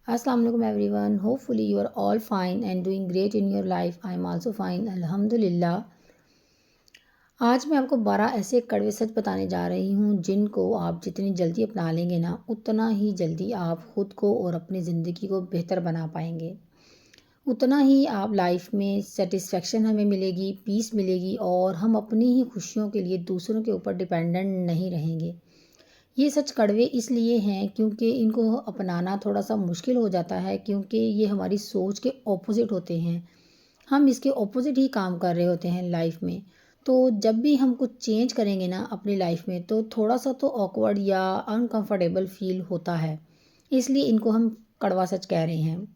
अस्सलाम वालेकुम everyone, hopefully you are all fine and doing great in your life. I am also fine अल्हम्दुलिल्लाह। आज मैं आपको 12 ऐसे कड़वे सच बताने जा रही हूँ जिनको आप जितनी जल्दी अपना लेंगे ना, उतना ही जल्दी आप ख़ुद को और अपनी ज़िंदगी को बेहतर बना पाएंगे। उतना ही आप लाइफ में सेटिस्फेक्शन हमें मिलेगी, पीस मिलेगी और हम अपनी ही खुशियों के लिए दूसरों के ऊपर डिपेंडेंट नहीं रहेंगे। ये सच कड़वे इसलिए हैं क्योंकि इनको अपनाना थोड़ा सा मुश्किल हो जाता है, क्योंकि ये हमारी सोच के ऑपोजिट होते हैं। हम इसके ऑपोजिट ही काम कर रहे होते हैं लाइफ में। तो जब भी हम कुछ चेंज करेंगे ना अपनी लाइफ में, तो थोड़ा सा तो ऑकवर्ड या अनकंफर्टेबल फील होता है। इसलिए इनको हम कड़वा सच कह रहे हैं,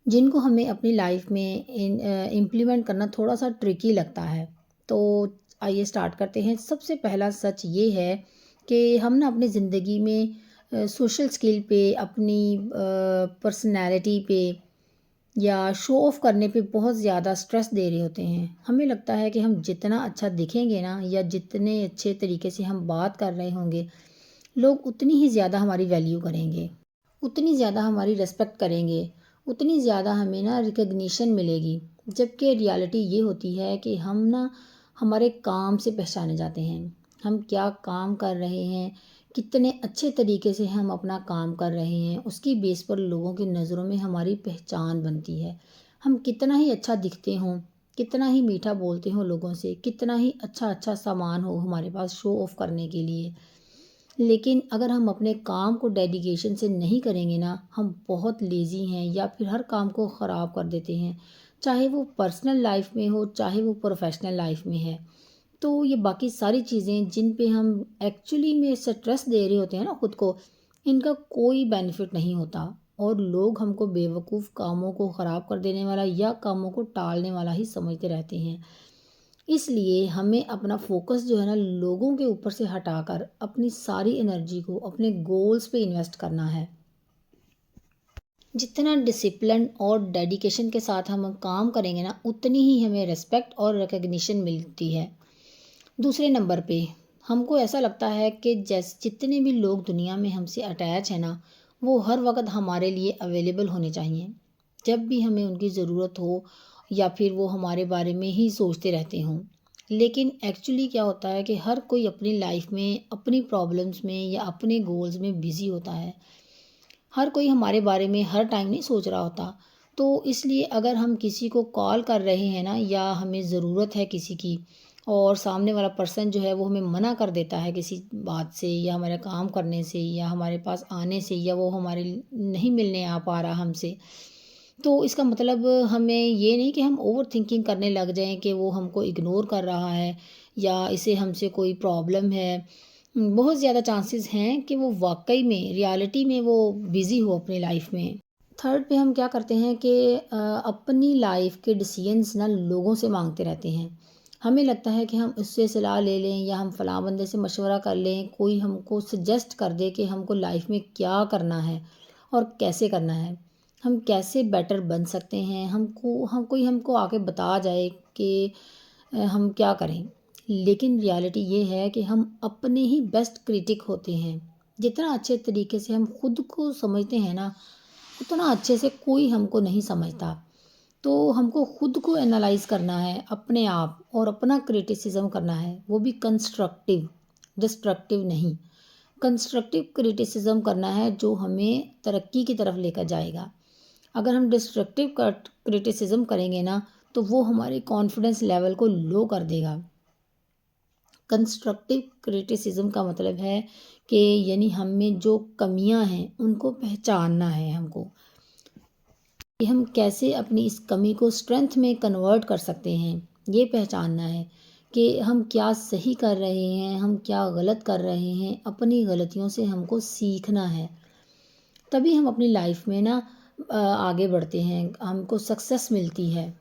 जिनको हमें अपनी लाइफ में इम्प्लीमेंट करना थोड़ा सा ट्रिकी लगता है। तो आइए स्टार्ट करते हैं। सबसे पहला सच ये है कि हम ना अपनी ज़िंदगी में सोशल स्किल पे, अपनी पर्सनैलिटी पे या शो ऑफ़ करने पे बहुत ज़्यादा स्ट्रेस दे रहे होते हैं। हमें लगता है कि हम जितना अच्छा दिखेंगे ना, या जितने अच्छे तरीके से हम बात कर रहे होंगे, लोग उतनी ही ज़्यादा हमारी वैल्यू करेंगे, उतनी ज़्यादा हमारी रिस्पेक्ट करेंगे, उतनी ज़्यादा हमें ना रिकग्निशन मिलेगी। जबकि रियलिटी ये होती है कि हम ना हमारे काम से पहचाने जाते हैं। हम क्या काम कर रहे हैं, कितने अच्छे तरीके से हम अपना काम कर रहे हैं, उसकी बेस पर लोगों की नज़रों में हमारी पहचान बनती है। हम कितना ही अच्छा दिखते हों, कितना ही मीठा बोलते हों लोगों से, कितना ही अच्छा अच्छा सामान हो हमारे पास शो ऑफ़ करने के लिए, लेकिन अगर हम अपने काम को डेडिकेशन से नहीं करेंगे ना, हम बहुत लेज़ी हैं या फिर हर काम को ख़राब कर देते हैं। चाहे वो पर्सनल लाइफ में हो, चाहे वो प्रोफेशनल लाइफ में है। तो ये बाकी सारी चीज़ें जिन पे हम एक्चुअली में स्ट्रेस दे रहे होते हैं ना खुद को, इनका कोई बेनिफिट नहीं होता। और लोग हमको बेवकूफ़, कामों को ख़राब कर देने वाला या कामों को टालने वाला ही समझते रहते हैं। इसलिए हमें अपना फोकस जो है ना, लोगों के ऊपर से हटाकर अपनी सारी एनर्जी को अपने गोल्स पे इन्वेस्ट करना है। जितना डिसिप्लिन और डेडिकेशन के साथ हम काम करेंगे ना, उतनी ही हमें रिस्पेक्ट और रिकग्निशन मिलती है। दूसरे नंबर पे हमको ऐसा लगता है कि जैसे जितने भी लोग दुनिया में हमसे अटैच है ना, वो हर वक्त हमारे लिए अवेलेबल होने चाहिए। जब भी हमें उनकी ज़रूरत हो, या फिर वो हमारे बारे में ही सोचते रहते हों। लेकिन एक्चुअली क्या होता है कि हर कोई अपनी लाइफ में, अपनी प्रॉब्लम्स में या अपने गोल्स में बिज़ी होता है। हर कोई हमारे बारे में हर टाइम नहीं सोच रहा होता। तो इसलिए अगर हम किसी को कॉल कर रहे हैं ना, या हमें ज़रूरत है किसी की, और सामने वाला पर्सन जो है वो हमें मना कर देता है किसी बात से, या हमारा काम करने से, या हमारे पास आने से, या वो हमारे नहीं मिलने आ पा रहा हमसे, तो इसका मतलब हमें ये नहीं कि हम ओवर थिंकिंग करने लग जाएं कि वो हमको इग्नोर कर रहा है या इसे हमसे कोई प्रॉब्लम है। बहुत ज़्यादा चांसेस हैं कि वो वाकई में, रियलिटी में वो बिज़ी हो अपनी लाइफ में। थर्ड पे हम क्या करते हैं कि अपनी लाइफ के डिसीजंस ना लोगों से मांगते रहते हैं। हमें लगता है कि हम उससे सलाह ले लें, या हम फलां बंदे से मशवरा कर लें, कोई हमको सजेस्ट कर दे कि हमको लाइफ में क्या करना है और कैसे करना है, हम कैसे बेटर बन सकते हैं। हमको आके बता जाए कि हम क्या करें। लेकिन रियलिटी ये है कि हम अपने ही बेस्ट क्रिटिक होते हैं। जितना अच्छे तरीके से हम खुद को समझते हैं ना, उतना अच्छे से कोई हमको नहीं समझता। तो हमको खुद को एनालाइज करना है अपने आप, और अपना क्रिटिसिज्म करना है, वो भी कंस्ट्रक्टिव, डिस्ट्रक्टिव नहीं। कंस्ट्रक्टिव क्रिटिसिज्म करना है जो हमें तरक्की की तरफ लेकर जाएगा। अगर हम डिस्ट्रक्टिव क्रिटिसिज्म करेंगे ना, तो वो हमारे कॉन्फिडेंस लेवल को लो कर देगा। कंस्ट्रक्टिव क्रिटिसिज्म का मतलब है कि यानी हम में जो कमियां हैं उनको पहचानना है हमको, कि हम कैसे अपनी इस कमी को स्ट्रेंथ में कन्वर्ट कर सकते हैं। ये पहचानना है कि हम क्या सही कर रहे हैं, हम क्या गलत कर रहे हैं। अपनी गलतियों से हमको सीखना है, तभी हम अपनी लाइफ में ना आगे बढ़ते हैं, हमको सक्सेस मिलती है।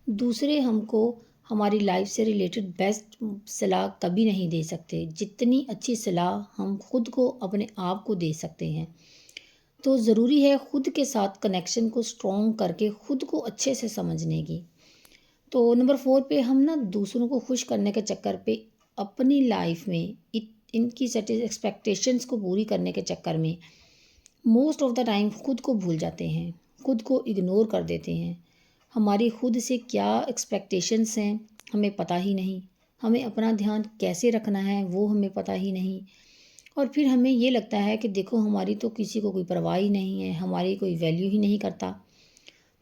दूसरे हमको हमारी लाइफ से रिलेटेड बेस्ट सलाह कभी नहीं दे सकते, जितनी अच्छी सलाह हम खुद को, अपने आप को दे सकते हैं। तो ज़रूरी है खुद के साथ कनेक्शन को स्ट्रॉन्ग करके खुद को अच्छे से समझने की। तो नंबर 4 पे हम ना दूसरों को खुश करने के चक्कर पे, अपनी लाइफ में इनकी एक्सपेक्टेशंस को पूरी करने के चक्कर में मोस्ट ऑफ द टाइम खुद को भूल जाते हैं, खुद को इग्नोर कर देते हैं। हमारी खुद से क्या एक्सपेक्टेशंस हैं हमें पता ही नहीं, हमें अपना ध्यान कैसे रखना है वो हमें पता ही नहीं। और फिर हमें ये लगता है कि देखो हमारी तो किसी को कोई परवाह ही नहीं है, हमारी कोई वैल्यू ही नहीं करता।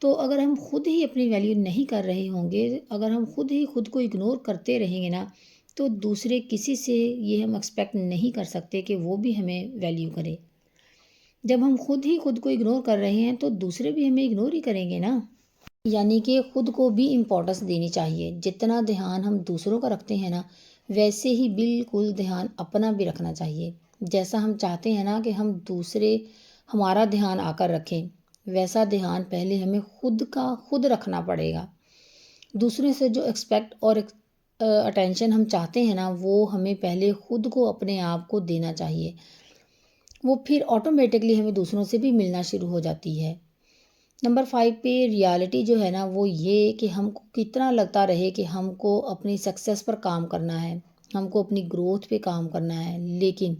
तो अगर हम खुद ही अपनी वैल्यू नहीं कर रहे होंगे, अगर हम खुद ही खुद को इग्नोर करते रहेंगे ना, तो दूसरे किसी से ये हम एक्सपेक्ट नहीं कर सकते कि वो भी हमें वैल्यू करे। जब हम खुद ही खुद को इग्नोर कर रहे हैं तो दूसरे भी हमें इग्नोर ही करेंगे ना। यानी कि खुद को भी इम्पोर्टेंस देनी चाहिए। जितना ध्यान हम दूसरों का रखते हैं ना, वैसे ही बिल्कुल ध्यान अपना भी रखना चाहिए। जैसा हम चाहते हैं ना कि हम दूसरे हमारा ध्यान आकर रखें, वैसा ध्यान पहले हमें खुद का खुद रखना पड़ेगा। दूसरे से जो एक्सपेक्ट और अटेंशन हम चाहते हैं ना, वो हमें पहले खुद को अपने आप को देना चाहिए। वो फिर ऑटोमेटिकली हमें दूसरों से भी मिलना शुरू हो जाती है। नंबर 5 पे रियलिटी जो है ना, वो ये कि हमको कितना लगता रहे कि हमको अपनी सक्सेस पर काम करना है, हमको अपनी ग्रोथ पे काम करना है, लेकिन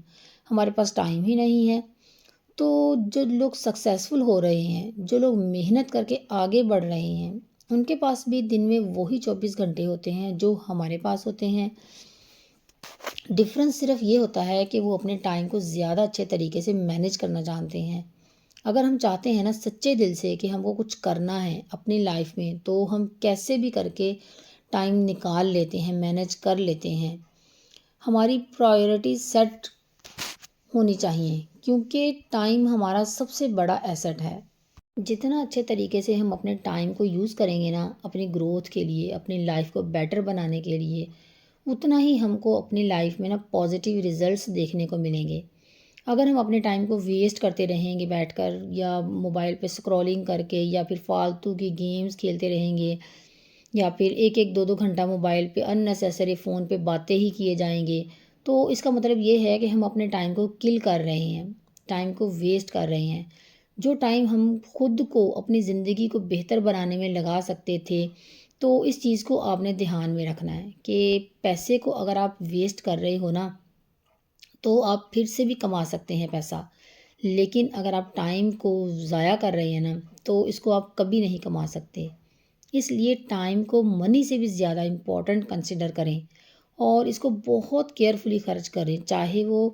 हमारे पास टाइम ही नहीं है। तो जो लोग सक्सेसफुल हो रहे हैं, जो लोग मेहनत करके आगे बढ़ रहे हैं, उनके पास भी दिन में वही 24 घंटे होते हैं जो हमारे पास होते हैं। डिफरेंस सिर्फ ये होता है कि वो अपने टाइम को ज़्यादा अच्छे तरीके से मैनेज करना जानते हैं। अगर हम चाहते हैं ना सच्चे दिल से कि हमको कुछ करना है अपनी लाइफ में, तो हम कैसे भी करके टाइम निकाल लेते हैं, मैनेज कर लेते हैं। हमारी प्रायोरिटी सेट होनी चाहिए, क्योंकि टाइम हमारा सबसे बड़ा एसेट है। जितना अच्छे तरीके से हम अपने टाइम को यूज़ करेंगे ना अपनी ग्रोथ के लिए, अपनी लाइफ को बेटर बनाने के लिए, उतना ही हमको अपनी लाइफ में ना पॉजिटिव रिजल्ट्स देखने को मिलेंगे। अगर हम अपने टाइम को वेस्ट करते रहेंगे बैठकर, या मोबाइल पे स्क्रॉलिंग करके, या फिर फालतू की गेम्स खेलते रहेंगे, या फिर एक एक दो दो घंटा मोबाइल पे अननेसेसरी फ़ोन पे बातें ही किए जाएंगे, तो इसका मतलब ये है कि हम अपने टाइम को किल कर रहे हैं, टाइम को वेस्ट कर रहे हैं। जो टाइम हम खुद को अपनी ज़िंदगी को बेहतर बनाने में लगा सकते थे, तो इस चीज़ को आपने ध्यान में रखना है कि पैसे को अगर आप वेस्ट कर रहे हो ना, तो आप फिर से भी कमा सकते हैं पैसा। लेकिन अगर आप टाइम को ज़ाया कर रहे हैं ना, तो इसको आप कभी नहीं कमा सकते। इसलिए टाइम को मनी से भी ज़्यादा इम्पोर्टेंट कंसिडर करें, और इसको बहुत केयरफुली खर्च करें। चाहे वो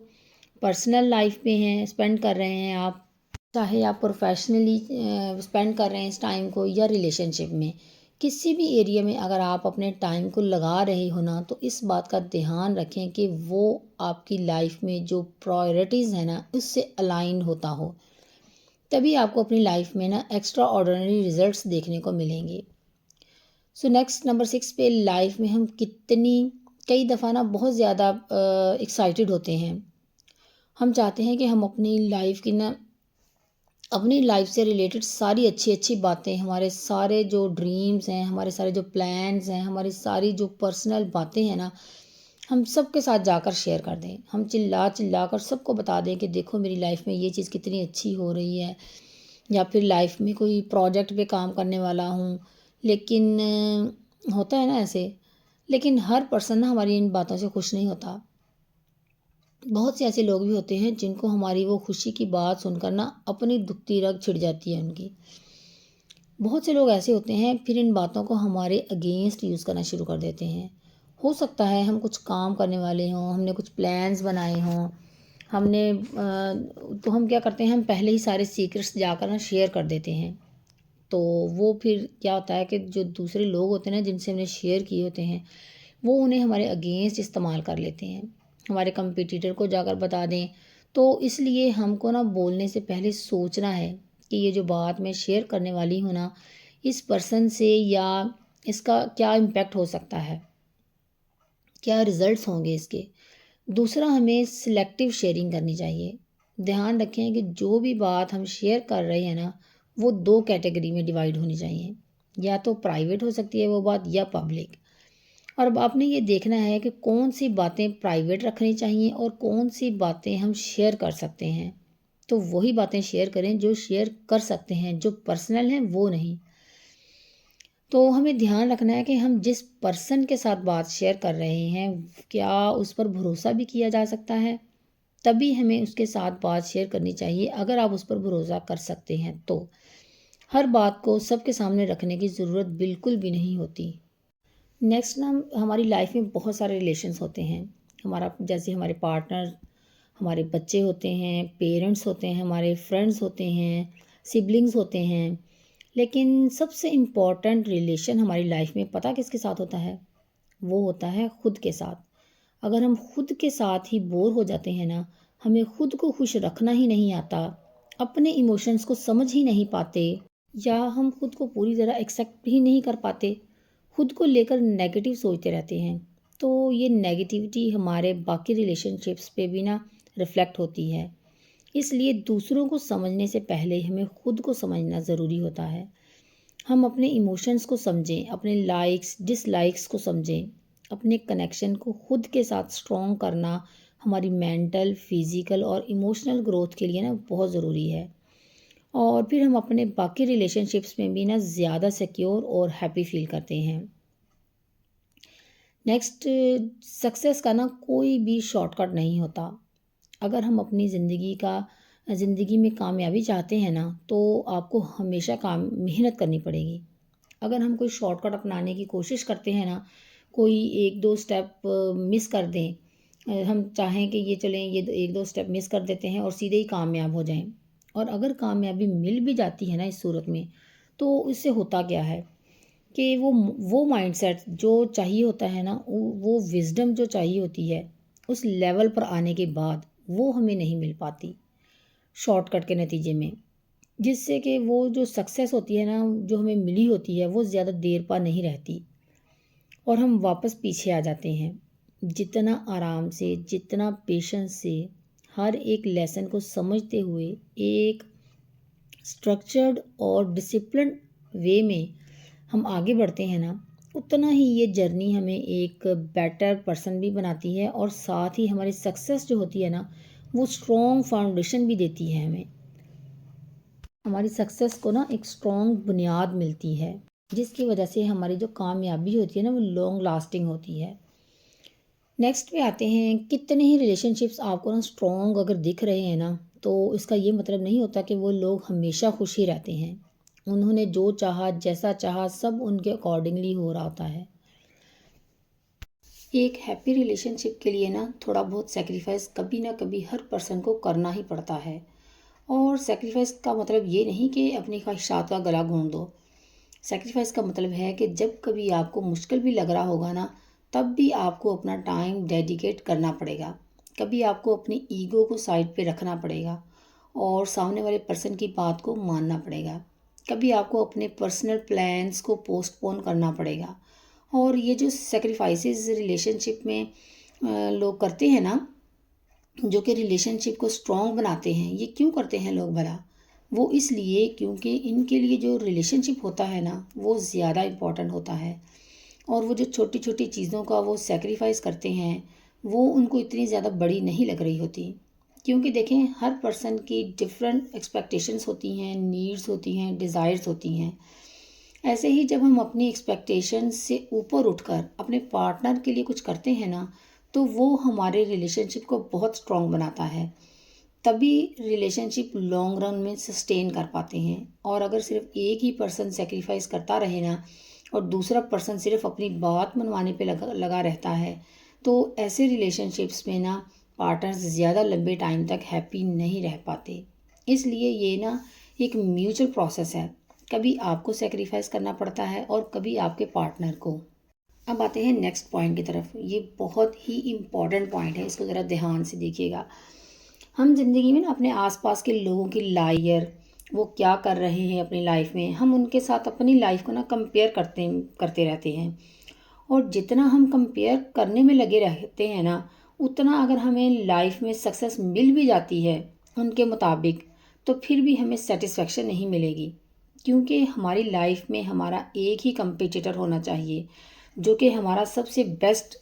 पर्सनल लाइफ में हैं, स्पेंड कर रहे हैं आप, चाहे आप प्रोफेशनली स्पेंड कर रहे हैं इस टाइम को, या रिलेशनशिप में, किसी भी एरिया में अगर आप अपने टाइम को लगा रहे हो ना, तो इस बात का ध्यान रखें कि वो आपकी लाइफ में जो प्रायोरिटीज़ है ना, उससे अलाइन होता हो। तभी आपको अपनी लाइफ में ना एक्स्ट्रा ऑर्डिनरी रिजल्ट्स देखने को मिलेंगे। सो नेक्स्ट नंबर 6 पे, लाइफ में हम कितनी कई दफ़ा ना बहुत ज़्यादा एक्साइटेड होते हैं। हम चाहते हैं कि हम अपनी लाइफ की ना, अपनी लाइफ से रिलेटेड सारी अच्छी अच्छी बातें, हमारे सारे जो ड्रीम्स हैं, हमारे सारे जो प्लान्स हैं, हमारी सारी जो पर्सनल बातें हैं ना, हम सबके साथ जाकर शेयर कर दें। हम चिल्ला चिल्ला कर सबको बता दें कि देखो मेरी लाइफ में ये चीज़ कितनी अच्छी हो रही है, या फिर लाइफ में कोई प्रोजेक्ट पे काम करने वाला हूँ। लेकिन होता है ना ऐसे, लेकिन हर पर्सन ना हमारी इन बातों से खुश नहीं होता। बहुत से ऐसे लोग भी होते हैं जिनको हमारी वो खुशी की बात सुनकर ना अपनी दुखती रग छिड़ जाती है उनकी। बहुत से लोग ऐसे होते हैं, फिर इन बातों को हमारे अगेंस्ट यूज़ करना शुरू कर देते हैं। हो सकता है हम कुछ काम करने वाले हों, हमने कुछ प्लान्स बनाए हों, हमने तो हम क्या करते हैं, हम पहले ही सारे सीक्रेट्स जाकर ना शेयर कर देते हैं। तो वो फिर क्या होता है कि जो दूसरे लोग होते हैं ना, जिनसे हमने शेयर किए होते हैं, वो उन्हें हमारे अगेंस्ट इस्तेमाल कर लेते हैं, हमारे कंपटीटर को जाकर बता दें। तो इसलिए हमको ना बोलने से पहले सोचना है कि ये जो बात मैं शेयर करने वाली हूँ ना, इस पर्सन से या इसका क्या इम्पेक्ट हो सकता है, क्या रिजल्ट्स होंगे इसके। दूसरा, हमें सिलेक्टिव शेयरिंग करनी चाहिए। ध्यान रखें कि जो भी बात हम शेयर कर रहे हैं ना, वो दो कैटेगरी में डिवाइड होनी चाहिए। या तो प्राइवेट हो सकती है वो बात, या पब्लिक। और अब आपने ये देखना है कि कौन सी बातें प्राइवेट रखनी चाहिए और कौन सी बातें हम शेयर कर सकते हैं। तो वही बातें शेयर करें जो शेयर कर सकते हैं, जो पर्सनल हैं वो नहीं। तो हमें ध्यान रखना है कि हम जिस पर्सन के साथ बात शेयर कर रहे हैं, क्या उस पर भरोसा भी किया जा सकता है। तभी हमें उसके साथ बात शेयर करनी चाहिए, अगर आप उस पर भरोसा कर सकते हैं तो। हर बात को सबके सामने रखने की ज़रूरत बिल्कुल भी नहीं होती। नेक्स्ट ना, हमारी लाइफ में बहुत सारे रिलेशंस होते हैं। हमारा जैसे हमारे पार्टनर, हमारे बच्चे होते हैं, पेरेंट्स होते हैं, हमारे फ्रेंड्स होते हैं, सिबलिंग्स होते हैं। लेकिन सबसे इम्पॉर्टेंट रिलेशन हमारी लाइफ में पता किसके साथ होता है? वो होता है खुद के साथ। अगर हम खुद के साथ ही बोर हो जाते हैं ना, हमें खुद को खुश रखना ही नहीं आता, अपने इमोशंस को समझ ही नहीं पाते, या हम खुद को पूरी तरह एक्सेप्ट ही नहीं कर पाते, खुद को लेकर नेगेटिव सोचते रहते हैं, तो ये नेगेटिविटी हमारे बाकी रिलेशनशिप्स पे भी ना रिफ्लेक्ट होती है। इसलिए दूसरों को समझने से पहले हमें खुद को समझना ज़रूरी होता है। हम अपने इमोशंस को समझें, अपने लाइक्स डिसलाइक्स को समझें, अपने कनेक्शन को खुद के साथ स्ट्रॉन्ग करना हमारी मेंटल, फिज़िकल और इमोशनल ग्रोथ के लिए ना बहुत ज़रूरी है। और फिर हम अपने बाकी रिलेशनशिप्स में भी ना ज़्यादा सिक्योर और हैप्पी फील करते हैं। नेक्स्ट, सक्सेस का ना कोई भी शॉर्टकट नहीं होता। अगर हम अपनी ज़िंदगी में कामयाबी चाहते हैं ना, तो आपको हमेशा काम मेहनत करनी पड़ेगी। अगर हम कोई शॉर्टकट अपनाने की कोशिश करते हैं ना, कोई 1-2 स्टेप मिस कर दें, हम चाहें कि ये चलें, ये 1-2 स्टेप मिस कर देते हैं और सीधे ही कामयाब हो जाएं। और अगर कामयाबी मिल भी जाती है ना इस सूरत में, तो इससे होता क्या है कि वो माइंडसेट जो चाहिए होता है ना, वो विज़डम जो चाहिए होती है, उस लेवल पर आने के बाद वो हमें नहीं मिल पाती शॉर्टकट के नतीजे में। जिससे कि वो जो सक्सेस होती है ना, जो हमें मिली होती है, वो ज़्यादा देर पा नहीं रहती और हम वापस पीछे आ जाते हैं। जितना आराम से, जितना पेशेंस से हर एक लेसन को समझते हुए एक स्ट्रक्चर्ड और डिसिप्लिन वे में हम आगे बढ़ते हैं ना, उतना ही ये जर्नी हमें एक बेटर पर्सन भी बनाती है और साथ ही हमारी सक्सेस जो होती है ना, वो स्ट्रॉन्ग फाउंडेशन भी देती है हमें। हमारी सक्सेस को ना एक स्ट्रॉन्ग बुनियाद मिलती है, जिसकी वजह से हमारी जो कामयाबी होती है ना, वो लॉन्ग लास्टिंग होती है। नेक्स्ट पे आते हैं, कितने ही रिलेशनशिप्स आपको ना स्ट्रॉन्ग अगर दिख रहे हैं ना, तो इसका ये मतलब नहीं होता कि वो लोग हमेशा खुश ही रहते हैं। उन्होंने जो चाहा, जैसा चाहा, सब उनके अकॉर्डिंगली हो रहा होता है। एक हैप्पी रिलेशनशिप के लिए ना थोड़ा बहुत सेक्रीफाइस कभी ना कभी हर पर्सन को करना ही पड़ता है। और सेक्रीफाइस का मतलब ये नहीं कि अपनी ख्वाहिशात का गला घोंट दो। सेक्रीफाइस का मतलब है कि जब कभी आपको मुश्किल भी लग रहा होगा ना, तब भी आपको अपना टाइम डेडिकेट करना पड़ेगा। कभी आपको अपनी ईगो को साइड पे रखना पड़ेगा और सामने वाले पर्सन की बात को मानना पड़ेगा। कभी आपको अपने पर्सनल प्लान्स को पोस्टपोन करना पड़ेगा। और ये जो सेक्रीफाइसेस रिलेशनशिप में लोग करते हैं ना, जो कि रिलेशनशिप को स्ट्रॉन्ग बनाते हैं, ये क्यों करते हैं लोग भला? वो इसलिए क्योंकि इनके लिए जो रिलेशनशिप होता है ना, वो ज़्यादा इम्पॉर्टेंट होता है। और वो जो छोटी छोटी चीज़ों का वो सेक्रीफाइस करते हैं, वो उनको इतनी ज़्यादा बड़ी नहीं लग रही होती। क्योंकि देखें, हर पर्सन की डिफरेंट एक्सपेक्टेशंस होती हैं, नीड्स होती हैं, डिज़ायर्स होती हैं। ऐसे ही जब हम अपनी एक्सपेक्टेशंस से ऊपर उठकर अपने पार्टनर के लिए कुछ करते हैं ना, तो वो हमारे रिलेशनशिप को बहुत स्ट्रॉन्ग बनाता है। तभी रिलेशनशिप लॉन्ग रन में सस्टेन कर पाते हैं। और अगर सिर्फ एक ही पर्सन सेक्रीफाइस करता रहे ना, और दूसरा पर्सन सिर्फ अपनी बात मनवाने पे लगा रहता है, तो ऐसे रिलेशनशिप्स में ना पार्टनर्स ज़्यादा लंबे टाइम तक हैप्पी नहीं रह पाते। इसलिए ये ना एक म्यूचुअल प्रोसेस है। कभी आपको सेक्रीफाइस करना पड़ता है और कभी आपके पार्टनर को। अब आते हैं नेक्स्ट पॉइंट की तरफ। ये बहुत ही इम्पॉर्टेंट पॉइंट है, इसको ज़रा ध्यान से देखिएगा। हम ज़िंदगी में ना अपने आसपास के लोगों की लाइयर, वो क्या कर रहे हैं अपनी लाइफ में, हम उनके साथ अपनी लाइफ को ना कंपेयर करते रहते हैं। और जितना हम कंपेयर करने में लगे रहते हैं ना, उतना अगर हमें लाइफ में सक्सेस मिल भी जाती है उनके मुताबिक, तो फिर भी हमें सेटिस्फेक्शन नहीं मिलेगी। क्योंकि हमारी लाइफ में हमारा एक ही कंपटीटर होना चाहिए, जो कि हमारा सबसे बेस्ट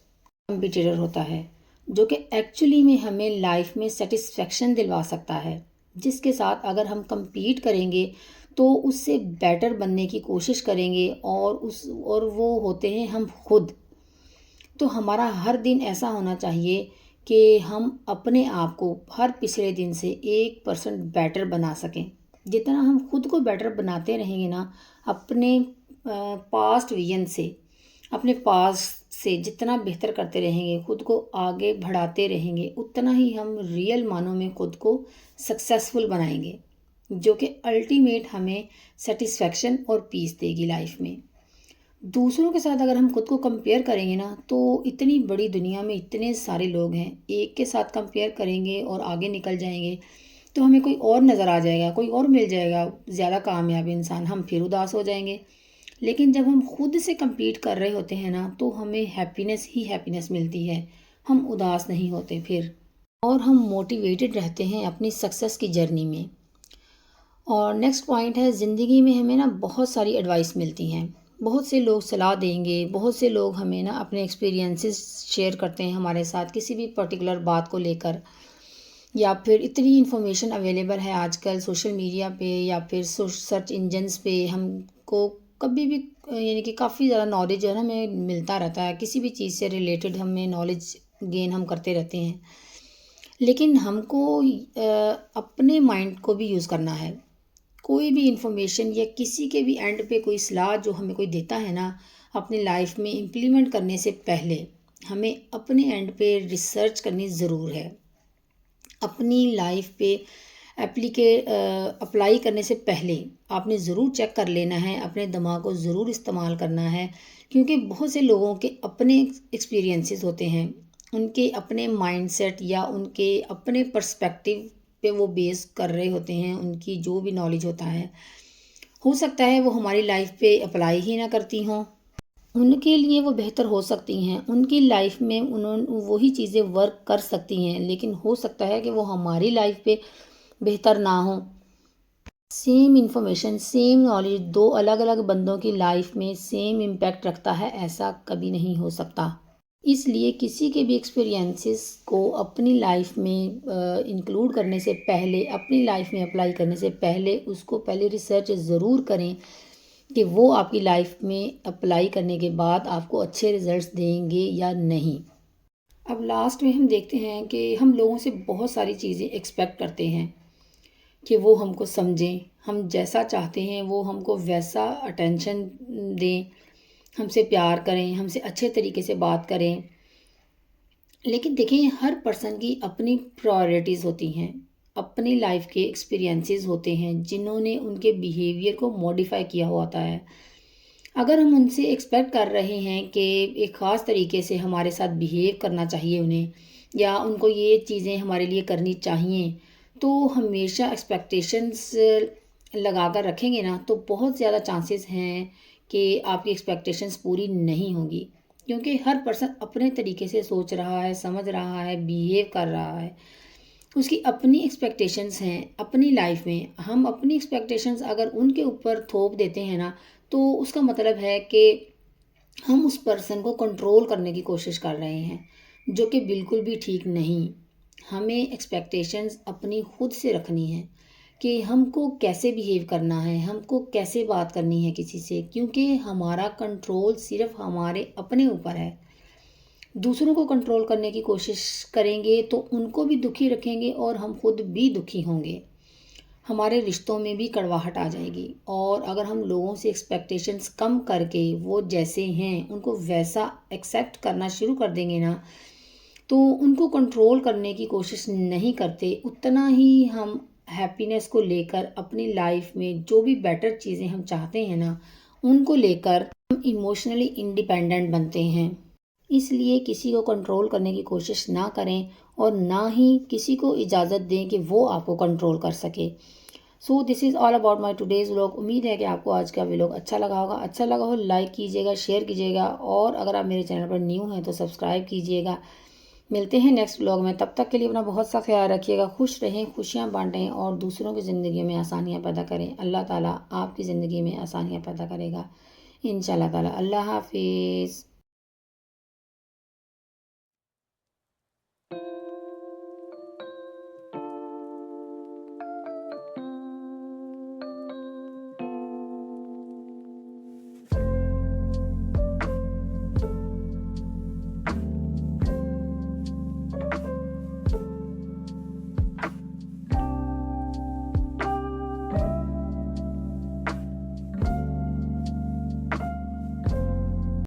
कंपटीटर होता है, जो कि एक्चुअली में हमें लाइफ में सेटिस्फेक्शन दिलवा सकता है। जिसके साथ अगर हम compete करेंगे, तो उससे बेटर बनने की कोशिश करेंगे, और वो होते हैं हम खुद। तो हमारा हर दिन ऐसा होना चाहिए कि हम अपने आप को हर पिछले दिन से 1% बेटर बना सकें। जितना हम खुद को बेटर बनाते रहेंगे ना, अपने पास्ट विजन से, अपने पास्ट से जितना बेहतर करते रहेंगे, खुद को आगे बढ़ाते रहेंगे, उतना ही हम रियल मानों में खुद को सक्सेसफुल बनाएंगे, जो कि अल्टीमेट हमें सेटिस्फेक्शन और पीस देगी लाइफ में। दूसरों के साथ अगर हम खुद को कंपेयर करेंगे ना, तो इतनी बड़ी दुनिया में इतने सारे लोग हैं, एक के साथ कंपेयर करेंगे और आगे निकल जाएंगे तो हमें कोई और नज़र आ जाएगा, कोई और मिल जाएगा ज़्यादा कामयाब इंसान, हम फिर उदास हो जाएंगे। लेकिन जब हम खुद से compete कर रहे होते हैं ना, तो हमें हैप्पीनेस ही हैप्पीनेस मिलती है, हम उदास नहीं होते फिर, और हम मोटिवेटेड रहते हैं अपनी सक्सेस की जर्नी में। और नेक्स्ट पॉइंट है, ज़िंदगी में हमें ना बहुत सारी एडवाइस मिलती हैं, बहुत से लोग सलाह देंगे, बहुत से लोग हमें ना अपने एक्सपीरियंसेस शेयर करते हैं हमारे साथ किसी भी पर्टिकुलर बात को लेकर, या फिर इतनी इन्फॉर्मेशन अवेलेबल है आजकल सोशल मीडिया पे या फिर सर्च इंजन्स पे, हमको कभी भी यानी कि काफ़ी ज़्यादा नॉलेज जो है ना हमें मिलता रहता है, किसी भी चीज़ से रिलेटेड हमें नॉलेज गेन हम करते रहते हैं। लेकिन हमको अपने माइंड को भी यूज़ करना है। कोई भी इंफॉर्मेशन या किसी के भी एंड पे कोई सलाह जो हमें कोई देता है ना, अपनी लाइफ में इम्प्लीमेंट करने से पहले हमें अपने एंड पे रिसर्च करनी ज़रूर है। अपनी लाइफ पे अप्लाई करने से पहले आपने ज़रूर चेक कर लेना है, अपने दिमाग को ज़रूर इस्तेमाल करना है, क्योंकि बहुत से लोगों के अपने एक्सपीरियंसेस होते हैं, उनके अपने माइंडसेट या उनके अपने पर्सपेक्टिव पे वो बेस कर रहे होते हैं, उनकी जो भी नॉलेज होता है, हो सकता है वो हमारी लाइफ पे अप्लाई ही ना करती हों, उनके लिए वो बेहतर हो सकती हैं, उनकी लाइफ में वही चीज़ें वर्क कर सकती हैं, लेकिन हो सकता है कि वो हमारी लाइफ पे बेहतर ना हो। सेम इंफॉर्मेशन, सेम नॉलेज दो अलग अलग बंदों की लाइफ में सेम इम्पैक्ट रखता है, ऐसा कभी नहीं हो सकता। इसलिए किसी के भी एक्सपीरियंसेस को अपनी लाइफ में इंक्लूड करने से पहले, अपनी लाइफ में अप्लाई करने से पहले, उसको पहले रिसर्च ज़रूर करें कि वो आपकी लाइफ में अप्लाई करने के बाद आपको अच्छे रिजल्ट्स देंगे या नहीं। अब लास्ट में हम देखते हैं कि हम लोगों से बहुत सारी चीज़ें एक्सपेक्ट करते हैं कि वो हमको समझें, हम जैसा चाहते हैं वो हमको वैसा अटेंशन दें, हमसे प्यार करें, हमसे अच्छे तरीके से बात करें। लेकिन देखिए, हर पर्सन की अपनी प्रायोरिटीज़ होती हैं, अपनी लाइफ के एक्सपीरियंसेस होते हैं जिन्होंने उनके बिहेवियर को मॉडिफाई किया हुआ होता है। अगर हम उनसे एक्सपेक्ट कर रहे हैं कि एक ख़ास तरीके से हमारे साथ बिहेव करना चाहिए उन्हें, या उनको ये चीज़ें हमारे लिए करनी चाहिए, तो हमेशा एक्सपेक्टेशंस लगा कर रखेंगे ना, तो बहुत ज़्यादा चांसेस हैं कि आपकी एक्सपेक्टेशंस पूरी नहीं होंगी, क्योंकि हर पर्सन अपने तरीके से सोच रहा है, समझ रहा है, बिहेव कर रहा है, उसकी अपनी एक्सपेक्टेशंस हैं अपनी लाइफ में। हम अपनी एक्सपेक्टेशंस अगर उनके ऊपर थोप देते हैं ना, तो उसका मतलब है कि हम उस पर्सन को कंट्रोल करने की कोशिश कर रहे हैं, जो कि बिल्कुल भी ठीक नहीं। हमें एक्सपेक्टेशंस अपनी खुद से रखनी है कि हमको कैसे बिहेव करना है, हमको कैसे बात करनी है किसी से, क्योंकि हमारा कंट्रोल सिर्फ हमारे अपने ऊपर है। दूसरों को कंट्रोल करने की कोशिश करेंगे तो उनको भी दुखी रखेंगे और हम खुद भी दुखी होंगे, हमारे रिश्तों में भी कड़वाहट आ जाएगी। और अगर हम लोगों से एक्सपेक्टेशंस कम करके वो जैसे हैं उनको वैसा एक्सेप्ट करना शुरू कर देंगे ना, तो उनको कंट्रोल करने की कोशिश नहीं करते, उतना ही हम हैप्पीनेस को लेकर अपनी लाइफ में जो भी बेटर चीज़ें हम चाहते हैं ना, उनको लेकर हम इमोशनली इंडिपेंडेंट बनते हैं। इसलिए किसी को कंट्रोल करने की कोशिश ना करें और ना ही किसी को इजाज़त दें कि वो आपको कंट्रोल कर सके। So this is all about my today's vlog. उम्मीद है कि आपको आज का व्लॉग अच्छा लगा होगा। अच्छा लगा हो लाइक कीजिएगा, शेयर कीजिएगा, और अगर आप मेरे चैनल पर न्यू हैं तो सब्सक्राइब कीजिएगा। मिलते हैं नेक्स्ट व्लॉग में, तब तक के लिए अपना बहुत सा ख्याल रखिएगा, खुश रहें, खुशियाँ बांटें और दूसरों की ज़िंदगी में आसानियाँ पैदा करें। अल्लाह ताला आपकी ज़िंदगी में आसानियाँ पैदा करेगा इंशाल्लाह ताला। अल्लाह हाफिज़।